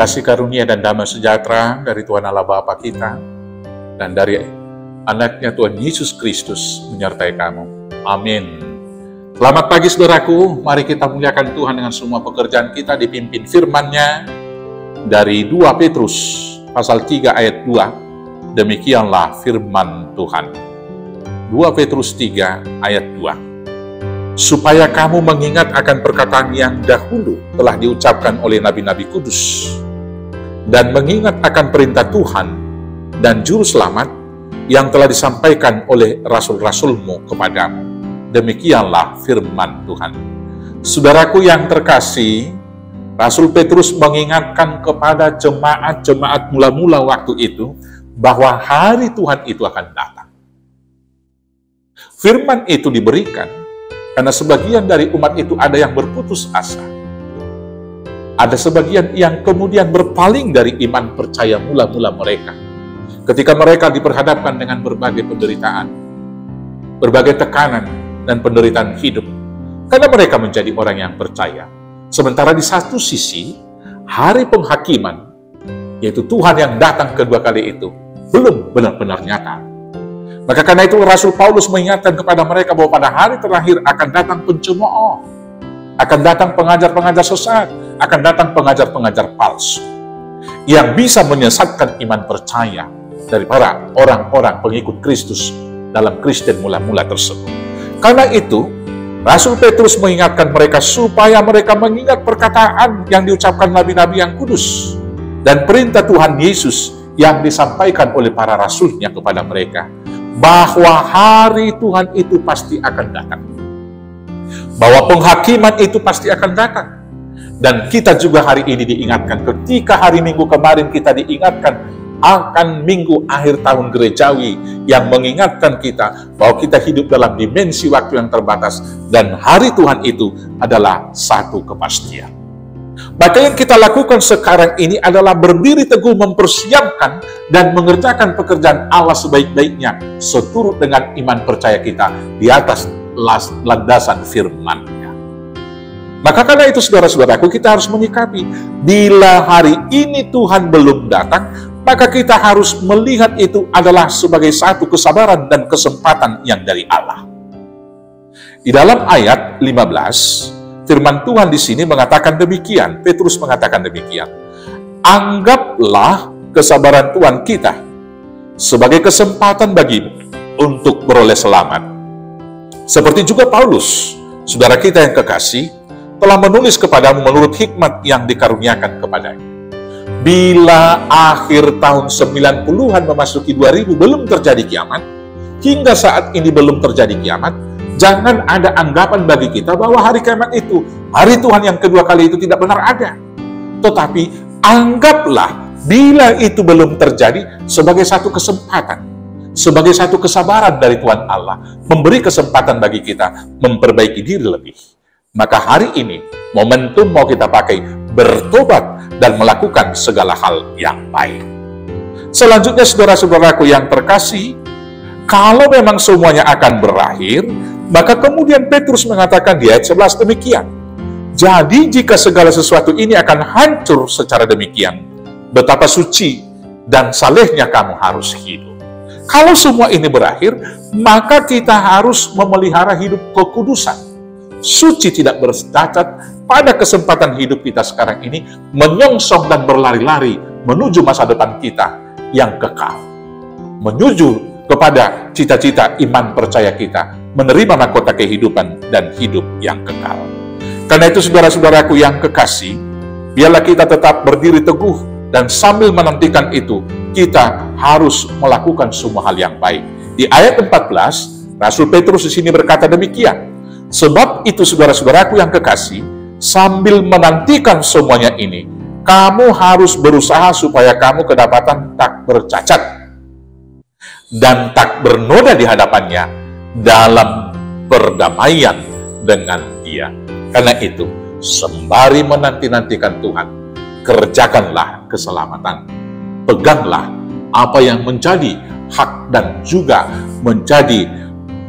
Kasih karunia dan damai sejahtera dari Tuhan Allah Bapa kita dan dari anaknya Tuhan Yesus Kristus menyertai kamu. Amin. Selamat pagi saudaraku, mari kita muliakan Tuhan dengan semua pekerjaan kita dipimpin firman-Nya dari 2 Petrus pasal 3 ayat 2. Demikianlah firman Tuhan. 2 Petrus 3 ayat 2. Supaya kamu mengingat akan perkataan yang dahulu telah diucapkan oleh nabi-nabi kudus, dan mengingat akan perintah Tuhan dan juru selamat yang telah disampaikan oleh rasul-rasulmu kepadamu. Demikianlah firman Tuhan. Saudaraku yang terkasih, Rasul Petrus mengingatkan kepada jemaat-jemaat mula-mula waktu itu bahwa hari Tuhan itu akan datang. Firman itu diberikan karena sebagian dari umat itu ada yang berputus asa. Ada sebagian yang kemudian berpaling dari iman percaya mula-mula mereka. Ketika mereka diperhadapkan dengan berbagai penderitaan, berbagai tekanan dan penderitaan hidup. Karena mereka menjadi orang yang percaya. Sementara di satu sisi, hari penghakiman, yaitu Tuhan yang datang kedua kali itu, belum benar-benar nyata. Maka karena itu Rasul Paulus mengingatkan kepada mereka bahwa pada hari terakhir akan datang pencemooh, akan datang pengajar-pengajar sesat, akan datang pengajar-pengajar palsu yang bisa menyesatkan iman percaya dari para orang-orang pengikut Kristus dalam Kristen mula-mula tersebut. Karena itu, Rasul Petrus mengingatkan mereka supaya mereka mengingat perkataan yang diucapkan nabi-nabi yang kudus dan perintah Tuhan Yesus yang disampaikan oleh para rasulnya kepada mereka, bahwa hari Tuhan itu pasti akan datang. Bahwa penghakiman itu pasti akan datang. Dan kita juga hari ini diingatkan, ketika hari Minggu kemarin kita diingatkan akan minggu akhir tahun gerejawi yang mengingatkan kita bahwa kita hidup dalam dimensi waktu yang terbatas dan hari Tuhan itu adalah satu kepastian. Maka yang kita lakukan sekarang ini adalah berdiri teguh mempersiapkan dan mengerjakan pekerjaan Allah sebaik-baiknya seturut dengan iman percaya kita di atas landasan firman-Nya. Maka karena itu saudara-saudaraku, kita harus menyikapi bila hari ini Tuhan belum datang, maka kita harus melihat itu adalah sebagai satu kesabaran dan kesempatan yang dari Allah. Di dalam ayat 15, firman Tuhan di sini mengatakan demikian, Petrus mengatakan demikian. Anggaplah kesabaran Tuhan kita sebagai kesempatan bagimu untuk beroleh selamat. Seperti juga Paulus, saudara kita yang kekasih, telah menulis kepadamu menurut hikmat yang dikaruniakan kepadanya. Bila akhir tahun 90-an memasuki 2000 belum terjadi kiamat, hingga saat ini belum terjadi kiamat, jangan ada anggapan bagi kita bahwa hari kiamat itu, hari Tuhan yang kedua kali itu tidak benar ada. Tetapi anggaplah bila itu belum terjadi sebagai satu kesempatan, sebagai satu kesabaran dari Tuhan Allah, memberi kesempatan bagi kita memperbaiki diri lebih. Maka hari ini momentum mau kita pakai bertobat dan melakukan segala hal yang baik. Selanjutnya saudara-saudaraku yang terkasih, kalau memang semuanya akan berakhir, maka kemudian Petrus mengatakan di ayat 11 demikian. Jadi jika segala sesuatu ini akan hancur secara demikian, betapa suci dan salehnya kamu harus hidup. Kalau semua ini berakhir, maka kita harus memelihara hidup kekudusan. Suci tidak bercacat pada kesempatan hidup kita sekarang ini, menyongsong dan berlari-lari menuju masa depan kita yang kekal. Menuju kepada cita-cita iman percaya kita, menerima mahkota kehidupan dan hidup yang kekal. Karena itu saudara-saudaraku yang kekasih, biarlah kita tetap berdiri teguh dan sambil menantikan itu, kita harus melakukan semua hal yang baik. Di ayat 14, Rasul Petrus di sini berkata demikian. Sebab itu saudara-saudaraku yang kekasih, sambil menantikan semuanya ini, kamu harus berusaha supaya kamu kedapatan tak bercacat dan tak bernoda di hadapannya dalam perdamaian dengan Dia. Karena itu, sembari menanti-nantikan Tuhan, kerjakanlah keselamatan. Peganglah apa yang menjadi hak dan juga menjadi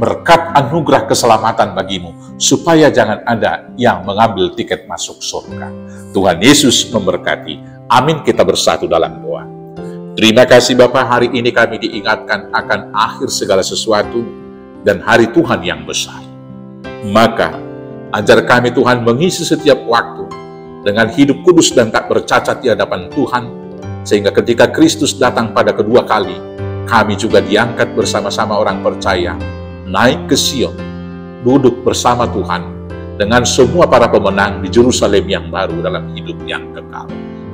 berkat anugerah keselamatan bagimu, supaya jangan ada yang mengambil tiket masuk surga. Tuhan Yesus memberkati. Amin. Kita bersatu dalam doa. Terima kasih Bapa, hari ini kami diingatkan akan akhir segala sesuatu dan hari Tuhan yang besar. Maka, ajar kami Tuhan mengisi setiap waktu dengan hidup kudus dan tak bercacat di hadapan Tuhan, sehingga ketika Kristus datang pada kedua kali, kami juga diangkat bersama-sama orang percaya, naik ke Sion, duduk bersama Tuhan, dengan semua para pemenang di Yerusalem yang baru dalam hidup yang kekal.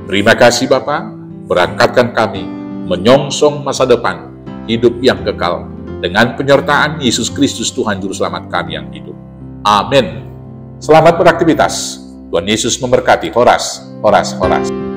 Terima kasih Bapa, berangkatkan kami menyongsong masa depan, hidup yang kekal, dengan penyertaan Yesus Kristus Tuhan Juru Selamat kami yang hidup. Amin. Selamat beraktivitas. Tuhan Yesus memberkati. Horas, horas, horas.